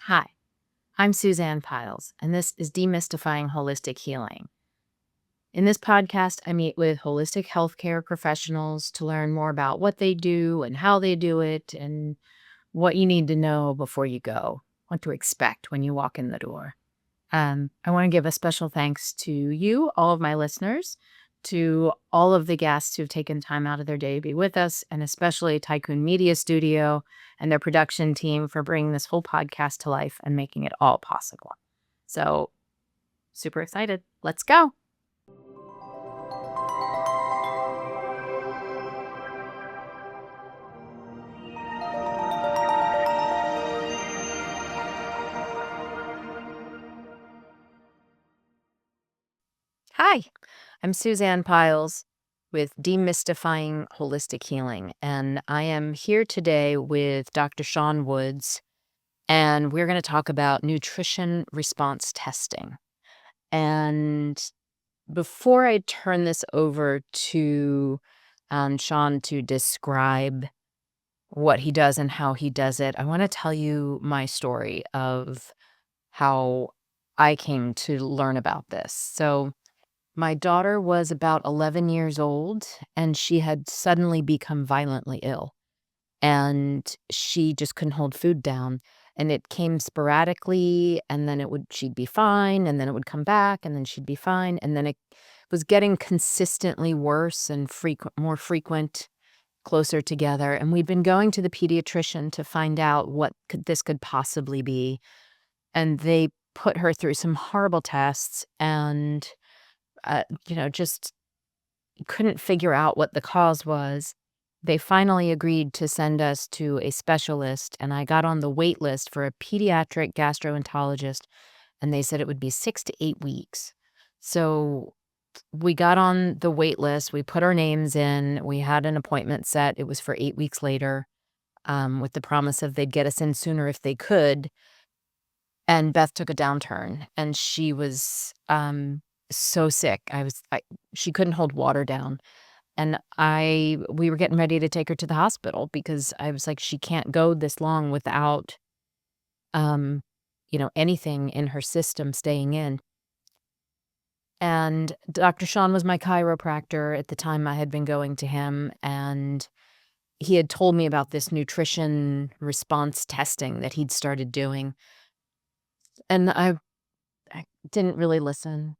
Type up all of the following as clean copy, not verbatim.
Hi, I'm Suzanne Piles, and this is Demystifying Holistic Healing. In this podcast, I meet with holistic healthcare professionals to learn more about what they do and how they do it, and what you need to know before you go, what to expect when you walk in the door. I want to give a special thanks to you, all of my listeners, to all of the guests who've taken time out of their day to be with us, and especially Tycoon Media Studio and their production team for bringing this whole podcast to life and making it all possible. So, super excited. Let's go. Hi, I'm Suzanne Piles with Demystifying Holistic Healing, and I am here today with Dr. Sean Woods, and we're going to talk about nutrition response testing. And before I turn this over to Sean to describe what he does and how he does it, I want to tell you my story of how I came to learn about this. So, my daughter was about 11 years old, and she had suddenly become violently ill, and she just couldn't hold food down. And it came sporadically, and then she'd be fine, and then it would come back, and then she'd be fine, and then it was getting consistently worse and more frequent, closer together. And we'd been going to the pediatrician to find out what this could possibly be, and they put her through some horrible tests, and just couldn't figure out what the cause was. They finally agreed to send us to a specialist, and I got on the wait list for a pediatric gastroenterologist, and they said it would be 6 to 8 weeks. So we got on the wait list, we put our names in, we had an appointment set. It was for 8 weeks later, with the promise of they'd get us in sooner if they could. And Beth took a downturn, and she was so sick. She couldn't hold water down. And we were getting ready to take her to the hospital because I was like, she can't go this long without, um, anything in her system staying in. And Dr. Sean was my chiropractor at the time. I had been going to him, and he had told me about this nutrition response testing that he'd started doing. And I didn't really listen.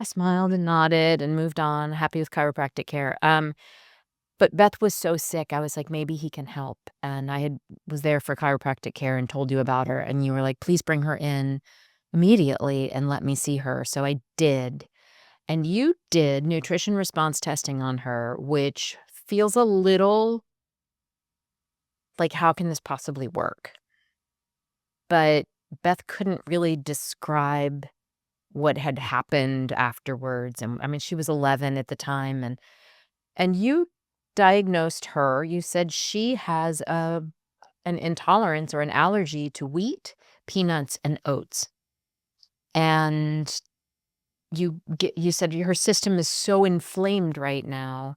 I smiled and nodded and moved on, happy with chiropractic care. But Beth was so sick, I was like, maybe he can help. And was there for chiropractic care and told you about her, and you were like, please bring her in immediately and let me see her. So I did. And you did nutrition response testing on her, which feels a little like, how can this possibly work? But Beth couldn't really describe what had happened afterwards. And I mean, she was 11 at the time, and you diagnosed her. You said she has an intolerance or an allergy to wheat, peanuts, and oats. And you said her system is so inflamed right now,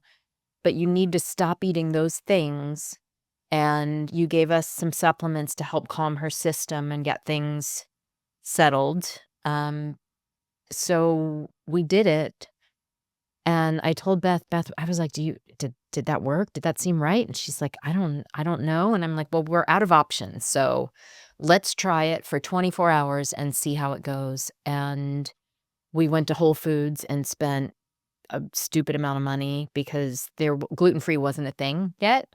but you need to stop eating those things. And you gave us some supplements to help calm her system and get things settled. So we did it. And I told Beth, I was like, did that work? Did that seem right? And she's like, I don't know. And I'm like, well, we're out of options. So let's try it for 24 hours and see how it goes. And we went to Whole Foods and spent a stupid amount of money because gluten-free wasn't a thing yet.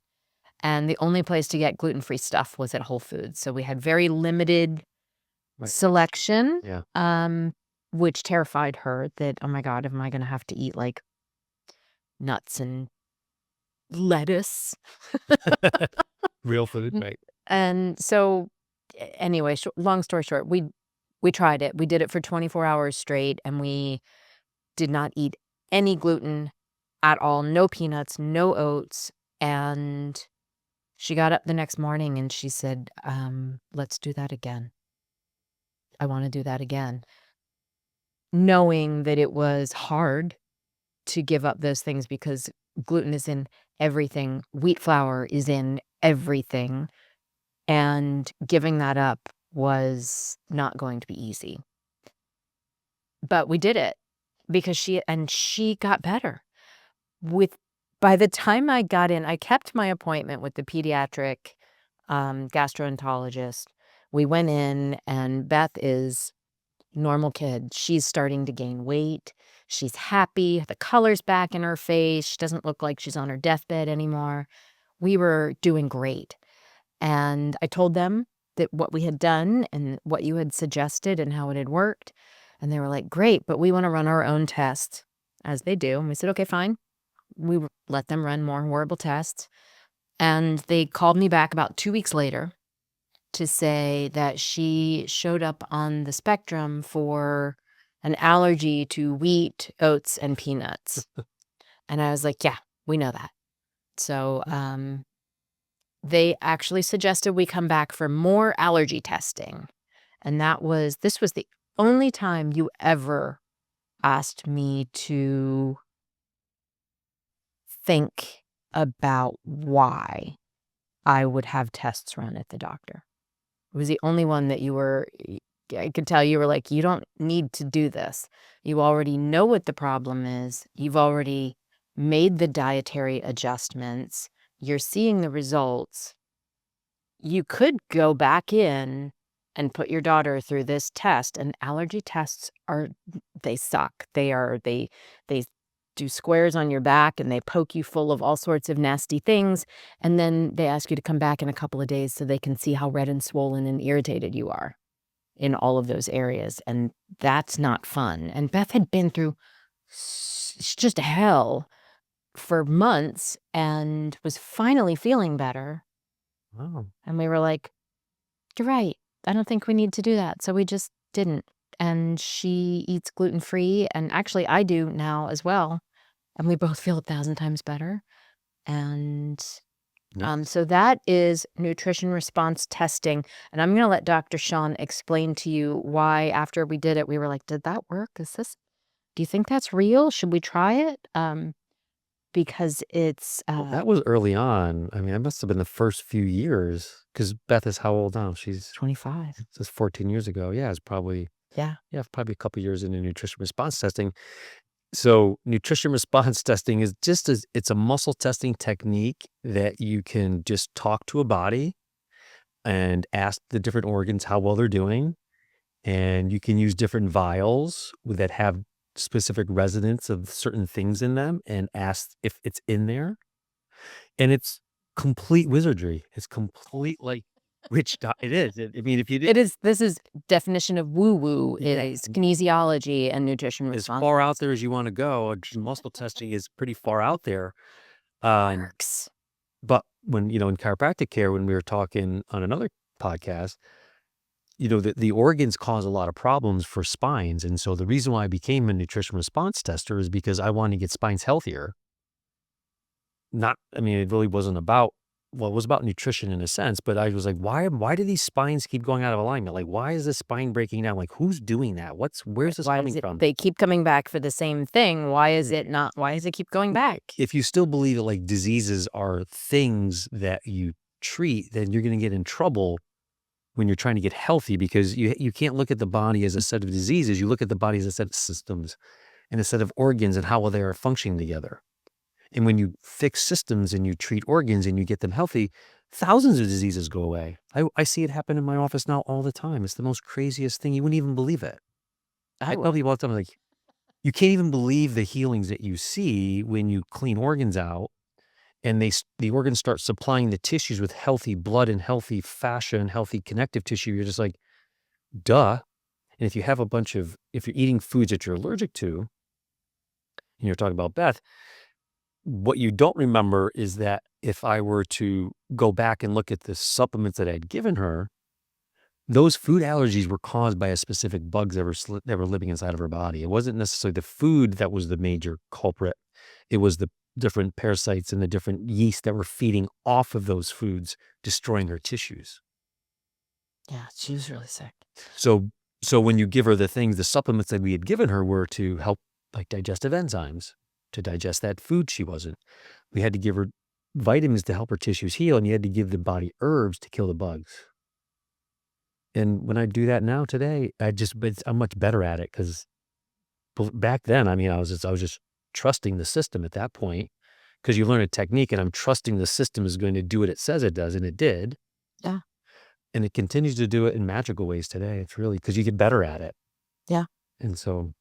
And the only place to get gluten-free stuff was at Whole Foods. So we had very limited selection. Yeah. Which terrified her that, oh my God, am I going to have to eat like nuts and lettuce? Real food, right? And so anyway, long story short, we tried it. We did it for 24 hours straight, and we did not eat any gluten at all, no peanuts, no oats. And she got up the next morning and she said, let's do that again. I want to do that again. Knowing that it was hard to give up those things because gluten is in everything. Wheat flour is in everything. And giving that up was not going to be easy. But we did it because she got better. By the time I got in, I kept my appointment with the pediatric gastroenterologist. We went in, and Beth is normal kid. She's starting to gain weight. She's happy. The color's back in her face. She doesn't look like she's on her deathbed anymore. We were doing great. And I told them that what we had done and what you had suggested and how it had worked. And they were like, great, but we want to run our own tests, as they do. And we said, okay, fine. We let them run more horrible tests. And they called me back about 2 weeks later to say that she showed up on the spectrum for an allergy to wheat, oats, and peanuts. And I was like, yeah, we know that. So they actually suggested we come back for more allergy testing. And this was the only time you ever asked me to think about why I would have tests run at the doctor. It was the only one that I could tell you were like, you don't need to do this. You already know what the problem is. You've already made the dietary adjustments. You're seeing the results. You could go back in and put your daughter through this test, and allergy tests they suck. They do squares on your back, and they poke you full of all sorts of nasty things, and then they ask you to come back in a couple of days so they can see how red and swollen and irritated you are in all of those areas, and that's not fun. And Beth had been through just hell for months and was finally feeling better. Wow. And we were like, you're right. I don't think we need to do that. So we just didn't. And she eats gluten-free, and actually I do now as well. And we both feel 1,000 times better. And so that is nutrition response testing. And I'm going to let Dr. Sean explain to you why after we did it, we were like, did that work? Do you think that's real? Should we try it? Because it's Well, that was early on. I mean, that must have been the first few years, because Beth is how old now? She's 25. This is 14 years ago. Yeah, it's probably Yeah. probably a couple years into nutrition response testing. So nutrition response testing is it's a muscle testing technique that you can just talk to a body and ask the different organs how well they're doing. And you can use different vials that have specific resonance of certain things in them and ask if it's in there. And it's complete wizardry. It's complete it is. I mean, if you did, This is definition of woo-woo. It Yeah. is kinesiology and nutrition as response. far out there as you want to go, muscle testing is pretty far out there. Works. But when, in chiropractic care, when we were talking on another podcast, the organs cause a lot of problems for spines. And so the reason why I became a nutrition response tester is because I wanted to get spines healthier. It really wasn't about, well, it was about nutrition in a sense, but I was like, why do these spines keep going out of alignment? Like, why is the spine breaking down? Like, who's doing that? Where's this coming from? They keep coming back for the same thing. Why does it keep going back? If you still believe that like diseases are things that you treat, then you're going to get in trouble when you're trying to get healthy, because you can't look at the body as a set of diseases. You look at the body as a set of systems and a set of organs and how well they are functioning together. And when you fix systems and you treat organs and you get them healthy, thousands of diseases go away. I see it happen in my office now all the time. It's the most craziest thing. You wouldn't even believe it. I tell people all the time, like, you can't even believe the healings that you see when you clean organs out and the organs start supplying the tissues with healthy blood and healthy fascia and healthy connective tissue. You're just like, duh. And if you're eating foods that you're allergic to, and you're talking about Beth, what you don't remember is that if I were to go back and look at the supplements that I'd given her, those food allergies were caused by a specific bugs that were living inside of her body. It wasn't necessarily the food that was the major culprit. It was the different parasites and the different yeast that were feeding off of those foods, destroying her tissues. Yeah, she was really sick. So when you give her the supplements that we had given her were to help like digestive enzymes, to digest that food she wasn't. We had to give her vitamins to help her tissues heal, and you had to give the body herbs to kill the bugs. And when I do that now today, I'm much better at it because back then, I mean, I was just trusting the system at that point because you learn a technique, and I'm trusting the system is going to do what it says it does, and it did. Yeah. And it continues to do it in magical ways today. It's really because you get better at it. Yeah. And so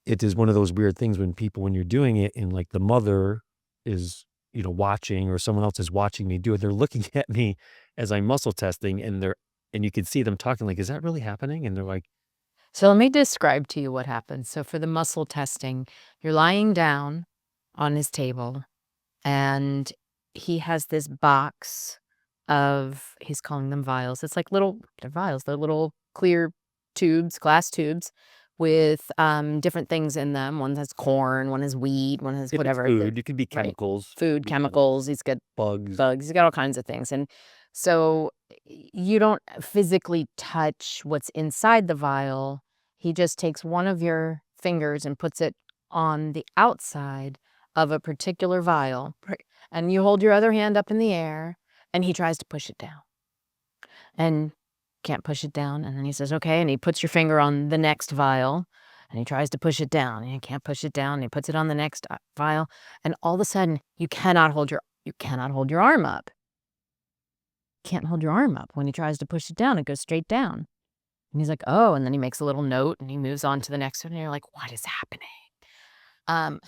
it is one of those weird things when you're doing it and like the mother is, watching or someone else is watching me do it. They're looking at me as I'm muscle testing and you can see them talking like, is that really happening? And they're like, So let me describe to you what happens. So for the muscle testing, you're lying down on his table and he has this box of, he's calling them vials. It's like they're vials. They're little clear tubes, glass tubes with different things in them. One has corn, one has wheat, one has it could be whatever. food, it could be Right. chemicals, it could Food, be chemicals. He's got bugs. bugs. He's got all kinds of things. And so you don't physically touch what's inside the vial. He just takes one of your fingers and puts it on the outside of a particular vial. Right. And you hold your other hand up in the air and he tries to push it down. And can't push it down. And then he says, okay. And he puts your finger on the next vial and he tries to push it down and he can't push it down. And he puts it on the next vial. And all of a sudden you cannot hold your arm up. Can't hold your arm up. When he tries to push it down, it goes straight down. And he's like, oh, and then he makes a little note and he moves on to the next one. And you're like, what is happening? Um,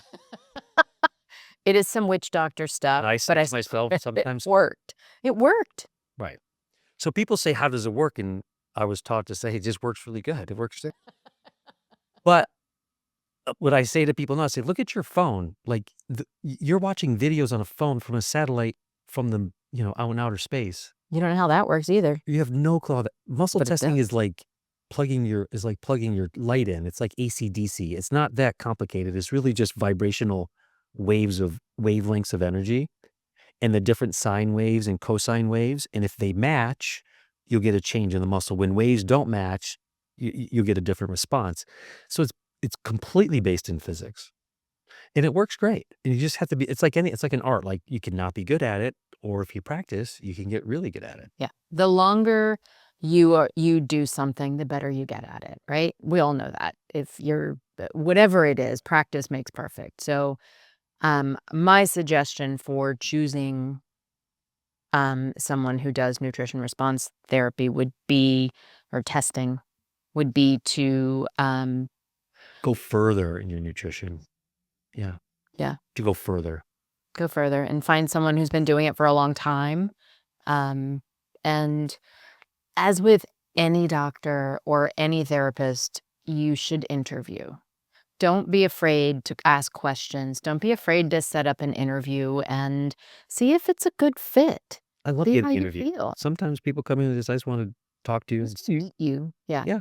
it is some witch doctor stuff. And I say to myself it sometimes, worked. It worked. right. So people say, how does it work? And I was taught to say, it just works really good. It works. But what I say to people now, I say, look at your phone. Like you're watching videos on a phone from a satellite from the, out in outer space. You don't know how that works either. You have no clue. Muscle But it testing is does. like plugging your light in. It's like AC/DC. It's not that complicated. It's really just vibrational wavelengths of energy and the different sine waves and cosine waves. And if they match, you'll get a change in the muscle. When waves don't match, you'll get a different response. So it's completely based in physics. And it works great. And you just have to be, it's like an art. Like you cannot be good at it, or if you practice, you can get really good at it. Yeah. The longer you do something, the better you get at it, right? We all know that. If you're whatever it is, practice makes perfect. So my suggestion for choosing someone who does nutrition response therapy would be, or testing, would be to Go further in your nutrition. Yeah. Yeah. To go further. Go further and find someone who's been doing it for a long time. And as with any doctor or any therapist, you should interview. Don't be afraid to ask questions. Don't be afraid to set up an interview and see if it's a good fit. I love See getting how you interviewed. feel. Sometimes people come in and just, I just want to talk to you and Just see. meet you. Yeah. Yeah.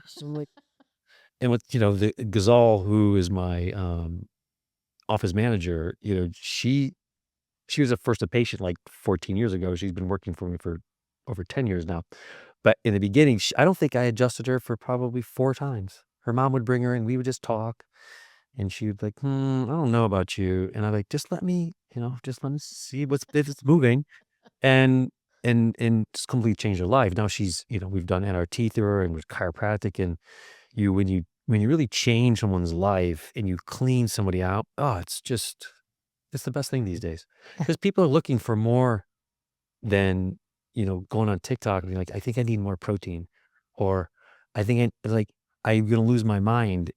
And with, the Gazal, who is my office manager, she was a first a patient like 14 years ago. She's been working for me for over 10 years now. But in the beginning, I don't think I adjusted her for probably 4 times. Her mom would bring her in, we would just talk, and she would be like, I don't know about you. And I'm like, just let me see if it's moving. And just completely changed her life. Now she's, we've done NRT through her and with chiropractic, and when you really change someone's life and you clean somebody out, oh, it's the best thing these days. Because people are looking for more than, going on TikTok and being like, I think I need more protein, or I think I'm gonna lose my mind,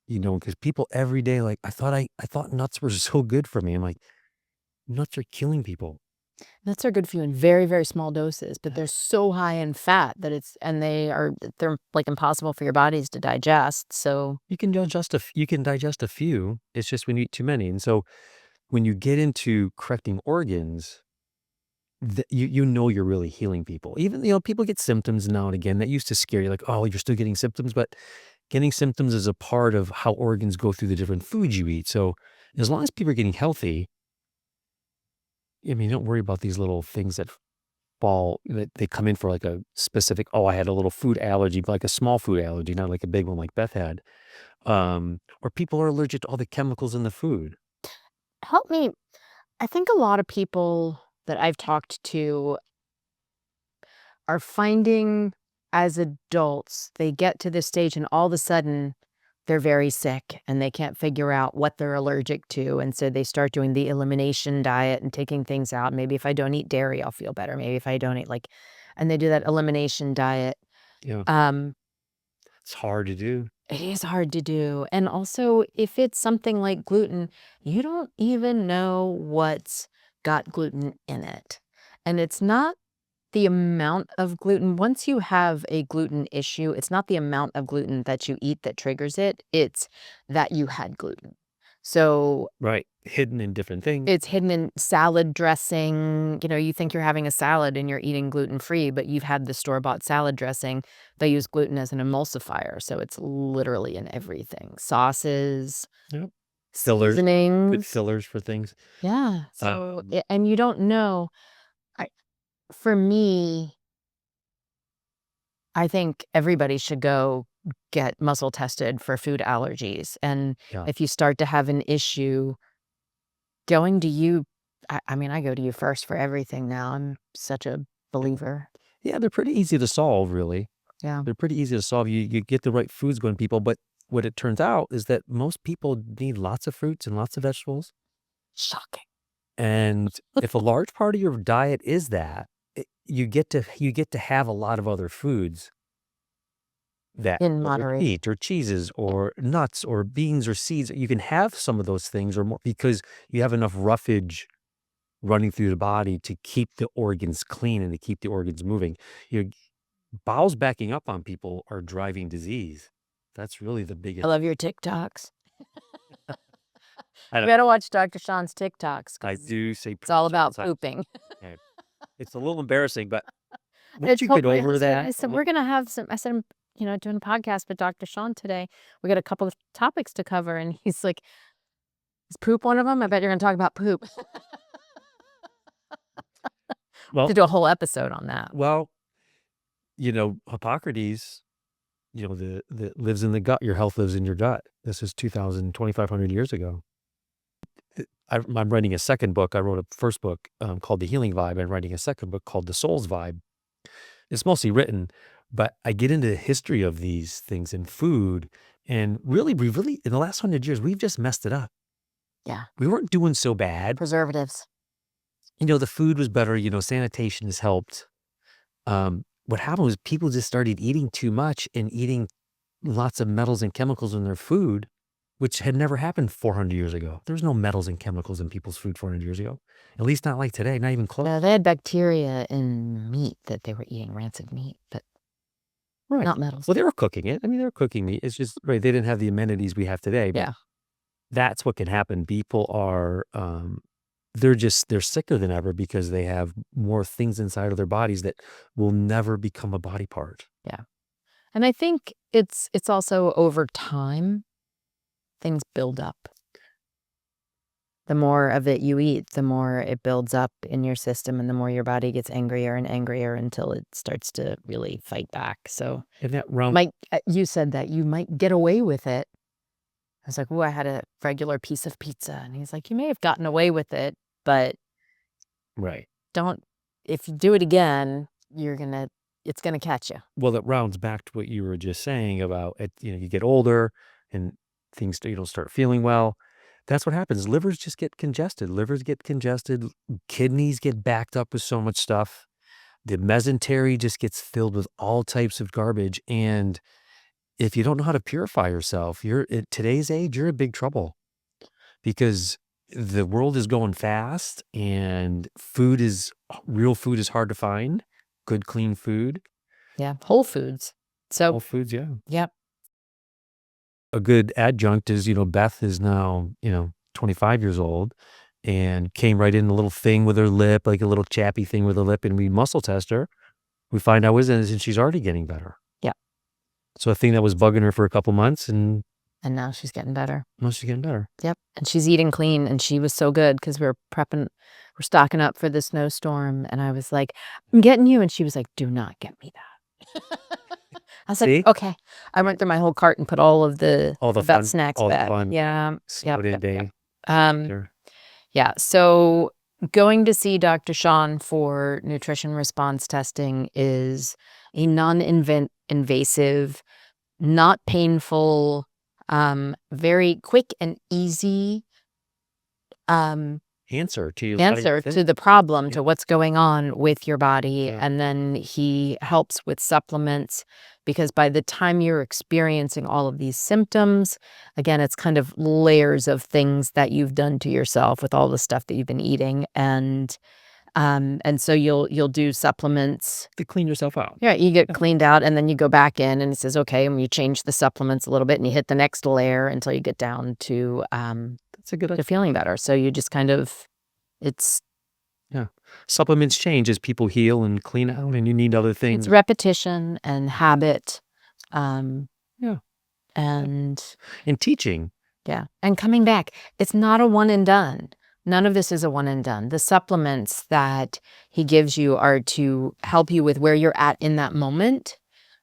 because people every day, like, I thought nuts were so good for me. I'm like, nuts are killing people. Nuts are good for you in very, very small doses, but they're so high in fat that they're like impossible for your bodies to digest. So You can digest a few. It's just when you eat too many. And so when you get into correcting organs, you're really healing people. Even, people get symptoms now and again that used to scare you, like, oh, you're still getting symptoms, but getting symptoms is a part of how organs go through the different foods you eat. So as long as people are getting healthy, I mean, don't worry about these little things that they come in for like a specific, oh, I had a little food allergy, but like a small food allergy, not like a big one like Beth had. Or people are allergic to all the chemicals in the food. help me. I think a lot of people that I've talked to are finding as adults, they get to this stage and all of a sudden they're very sick and they can't figure out what they're allergic to. And so they start doing the elimination diet and taking things out. Maybe if I don't eat dairy, I'll feel better. Maybe if I don't eat and they do that elimination diet. Yeah. Um, It's hard to do. it is hard to do. And also, if it's something like gluten, you don't even know what's got gluten in it. And it's not the amount of gluten. Once you have a gluten issue, it's not the amount of gluten that you eat that triggers it, it's that you had gluten. So Right. Hidden in different things. it's hidden in salad dressing. You think you're having a salad and you're eating gluten-free, but you've had the store-bought salad dressing. They use gluten as an emulsifier, so it's literally in everything. Sauces, Yep. Fillers. Good seasonings. fillers for things. Yeah, so and you don't know. I For me, I think everybody should go get muscle tested for food allergies, and Yeah. if you start to have an issue, going to you I mean, I go to you first for everything now. I'm such a believer. Yeah, they're pretty easy to solve, really. Yeah. They're pretty easy to solve. You get the right foods going to people, but what it turns out is that most people need lots of fruits and lots of vegetables. Shocking. And if a large part of your diet is that, you get to have a lot of other foods that In whether it's moderation. meat or cheeses or nuts or beans or seeds, you can have some of those things or more because you have enough roughage running through the body to keep the organs clean and to keep the organs moving. Your bowels backing up on people are driving disease. That's really the I biggest. love your TikToks. I You don't gotta watch Dr. Sean's TikToks I 'cause do say it's all pretty about sometimes. pooping. Yeah. It's a little embarrassing, but I once you told get my over husband, that, I said, "We're gonna have some." I said, "I'm, doing a podcast with Dr. Sean today. We got a couple of topics to cover." And he's like, "Is poop one of them? I bet you're gonna talk about poop." well, To do a whole episode on that. well, Hippocrates, the lives in the gut. Your health lives in your gut. This is 2,500 years ago. I'm writing a second book. I wrote a first book called The Healing Vibe. I'm writing a second book called The Soul's Vibe. It's mostly written, but I get into the history of these things in food. And really, in the last 100 years, we've just messed it up. Yeah. We weren't doing so bad. Preservatives. The food was better. Sanitation has helped. What happened was people just started eating too much and eating lots of metals and chemicals in their food, which had never happened 400 years ago. There was no metals and chemicals in people's food 400 years ago. At least not like today, not even close. No, they had bacteria in meat that they were eating, rancid meat, but Right. not metals. Well, they were cooking it. I mean, they were cooking meat. It's just, right, they didn't have the amenities we have today. But Yeah. that's what can happen. People are, they're sicker than ever because they have more things inside of their bodies that will never become a body part. Yeah. And I think it's also over time, things build up. The more of it you eat, the more it builds up in your system and the more your body gets angrier and angrier until it starts to really fight back. So And that round, you said that you might get away with it. I was like, "Oh, I had a regular piece of pizza." And he's like, "You may have gotten away with it, but right. if you do it again, it's gonna catch you." Well, it rounds back to what you were just saying about it. You get older and things, you don't start feeling well. That's what happens. Livers just get congested. Livers get congested. Kidneys get backed up with so much stuff. The mesentery just gets filled with all types of garbage. And if you don't know how to purify yourself, at today's age, you're in big trouble because the world is going fast and real food is hard to find. Good, clean food. Yeah, Whole Foods. So Whole foods, yeah. yep. A good adjunct is, Beth is now, 25 years old and came right in a little thing with her lip, like a little chappy thing with her lip, and we muscle test her. We find out what it is, and she's already getting better. Yeah. So a thing that was bugging her for a couple months, and now she's getting better. now she's getting better. Yep. And she's eating clean, and she was so good because we're stocking up for the snowstorm, and I was like, "I'm getting you," and she was like, "Do not get me that." I was See? like, "Okay." I went through my whole cart and put all the All snacks all the back. fun Yeah. Yep. soda day. Um, Sure. yeah. So Going to see Dr. Sean for nutrition response testing is a non-invasive, not painful, very quick and easy Answer to answer to the problem, to what's going on with your body. Yeah. And then he helps with supplements, because by the time you're experiencing all of these symptoms, again, it's kind of layers of things that you've done to yourself with all the stuff that you've been eating. And so you'll do supplements. to clean yourself out. Yeah, you get cleaned out, and then you go back in, and it says, okay, and you change the supplements a little bit, and you hit the next layer until you get down to That's a good idea. feeling better. So you just kind of, it's Yeah. Supplements change as people heal and clean out, and you need other things. it's repetition and habit, Yeah. and And teaching. yeah, and coming back. It's not a one and done. None of this is a one and done. The supplements that he gives you are to help you with where you're at in that moment.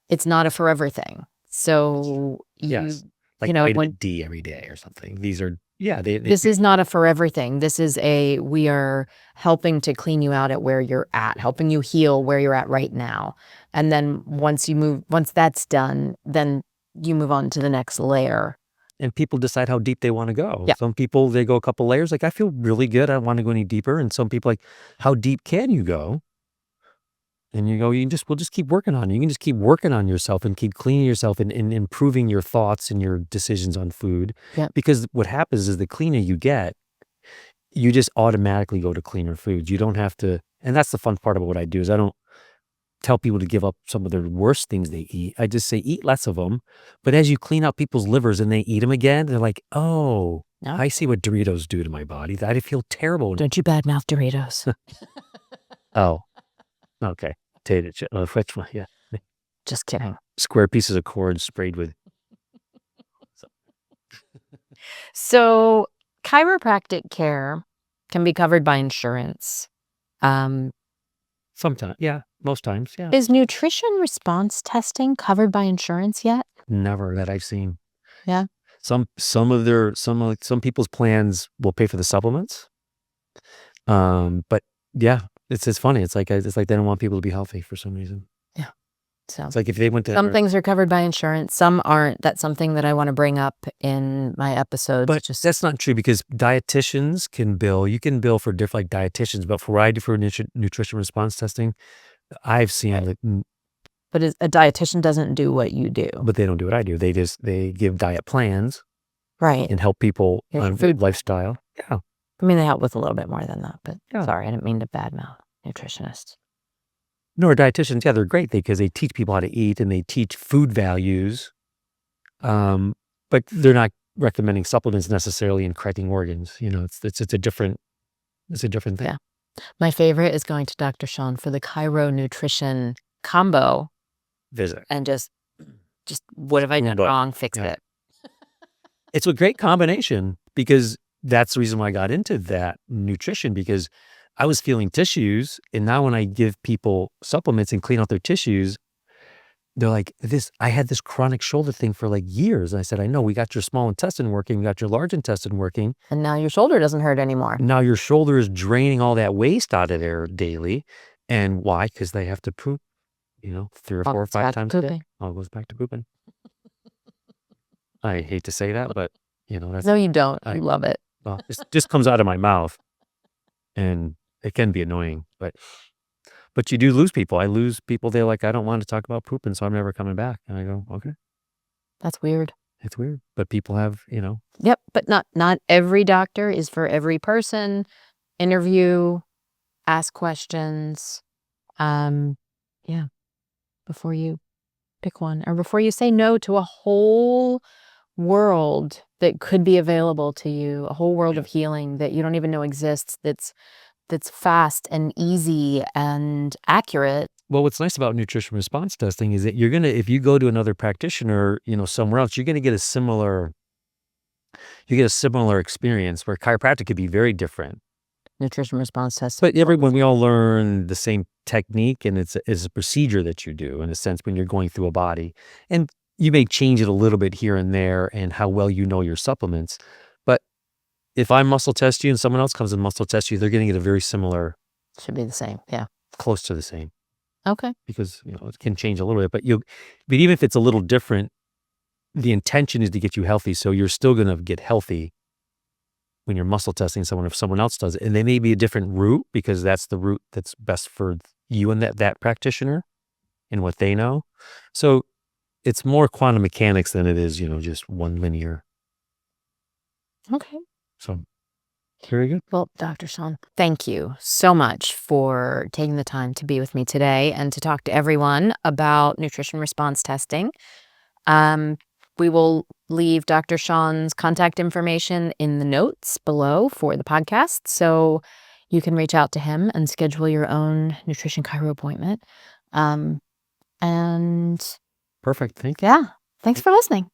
It's not a forever thing. So Yes. Like you know, vitamin when D every day or something. These are, this is not a forever thing. This is we are helping to clean you out at where you're at, helping you heal where you're at right now. And then once that's done, then you move on to the next layer. and people decide how deep they want to go. Yeah. Some people, they go a couple layers. Like, I feel really good. I don't want to go any deeper. And some people like, how deep can you go? And you go, we'll just keep working on it. You can just keep working on yourself and keep cleaning yourself and improving your thoughts and your decisions on food. Yeah. Because what happens is the cleaner you get, you just automatically go to cleaner foods. You don't have to, and that's the fun part about what I do is I don't tell people to give up some of the worst things they eat. I just say, eat less of them. But as you clean out people's livers and they eat them again, they're like, oh, Yeah. I see what Doritos do to my body. I feel terrible. Don't you badmouth Doritos. Oh, okay. Potato chip. Which one? Yeah. Just kidding. Square pieces of corn sprayed with. So chiropractic care can be covered by insurance. Sometimes, yeah. Most times, yeah. Is nutrition response testing covered by insurance yet? Never that I've seen. Yeah. Some people's plans will pay for the supplements. But yeah, it's funny. It's like they don't want people to be healthy for some reason. Yeah. So It's like if they went to some things are covered by insurance, some aren't. That's something that I want to bring up in my episodes. But that's not true because dietitians can bill. You can bill for different dietitians, but for what I do for nutrition response testing, I've seen but a dietitian doesn't do what you do. but they don't do what I do. They give diet plans Right. and help people Yeah, on food. lifestyle. Yeah. I mean, they help with a little bit more than that, but Yeah. sorry, I didn't mean to badmouth nutritionists. No, dietitians, yeah, they're great because they teach people how to eat and they teach food values. But they're not recommending supplements necessarily in correcting organs. You know, it's a different thing. Yeah. My favorite is going to Dr. Sean for the Chiro Nutrition combo Visit. and just what have I done wrong? Fix Yeah. it. It's a great combination because that's the reason why I got into that nutrition, because I was feeling tissues. And now when I give people supplements and clean out their tissues, they're like, I had this chronic shoulder thing for like years. And I said, I know, we got your small intestine working, we got your large intestine working. And now your shoulder doesn't hurt anymore. Now your shoulder is draining all that waste out of there daily. And why? Because they have to poop, 3 or 4 or 5 times a day. All goes back to pooping. I hate to say that, but that's. No, you don't. You love it. Well, it just comes out of my mouth, and it can be annoying. But you do lose people. I lose people. They're like, I don't want to talk about pooping, so I'm never coming back. And I go, okay, That's weird. it's weird. But people have, Yep, but not every doctor is for every person. Interview, ask questions. Yeah, before you pick one or before you say no to a whole world that could be available to you, a whole world of healing that you don't even know exists, that's fast and easy and accurate. Well, what's nice about nutrition response testing is that if you go to another practitioner, somewhere else, you're gonna get a similar experience where chiropractic could be very different. Nutrition response test. But we all learn the same technique, and it's a procedure that you do in a sense when you're going through a body. And you may change it a little bit here and there and how well you know your supplements, but if I muscle test you and someone else comes and muscle test you, they're going to get a very similar, Should be the same. Yeah. close to the same, Okay. because it can change a little bit. But even if it's a little different, the intention is to get you healthy. So you're still going to get healthy when you're muscle testing someone if someone else does it. And they may be a different route because that's the route that's best for you and that practitioner and what they know. So it's more quantum mechanics than it is, just one linear. Okay. So very good. Well, Dr. Sean, thank you so much for taking the time to be with me today and to talk to everyone about nutrition response testing. We will leave Dr. Sean's contact information in the notes below for the podcast, so you can reach out to him and schedule your own nutrition chiro appointment. And Perfect. Thank you. yeah, thanks for listening.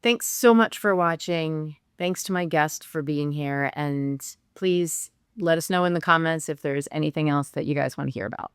Thanks so much for watching. Thanks to my guest for being here. And please let us know in the comments if there's anything else that you guys want to hear about.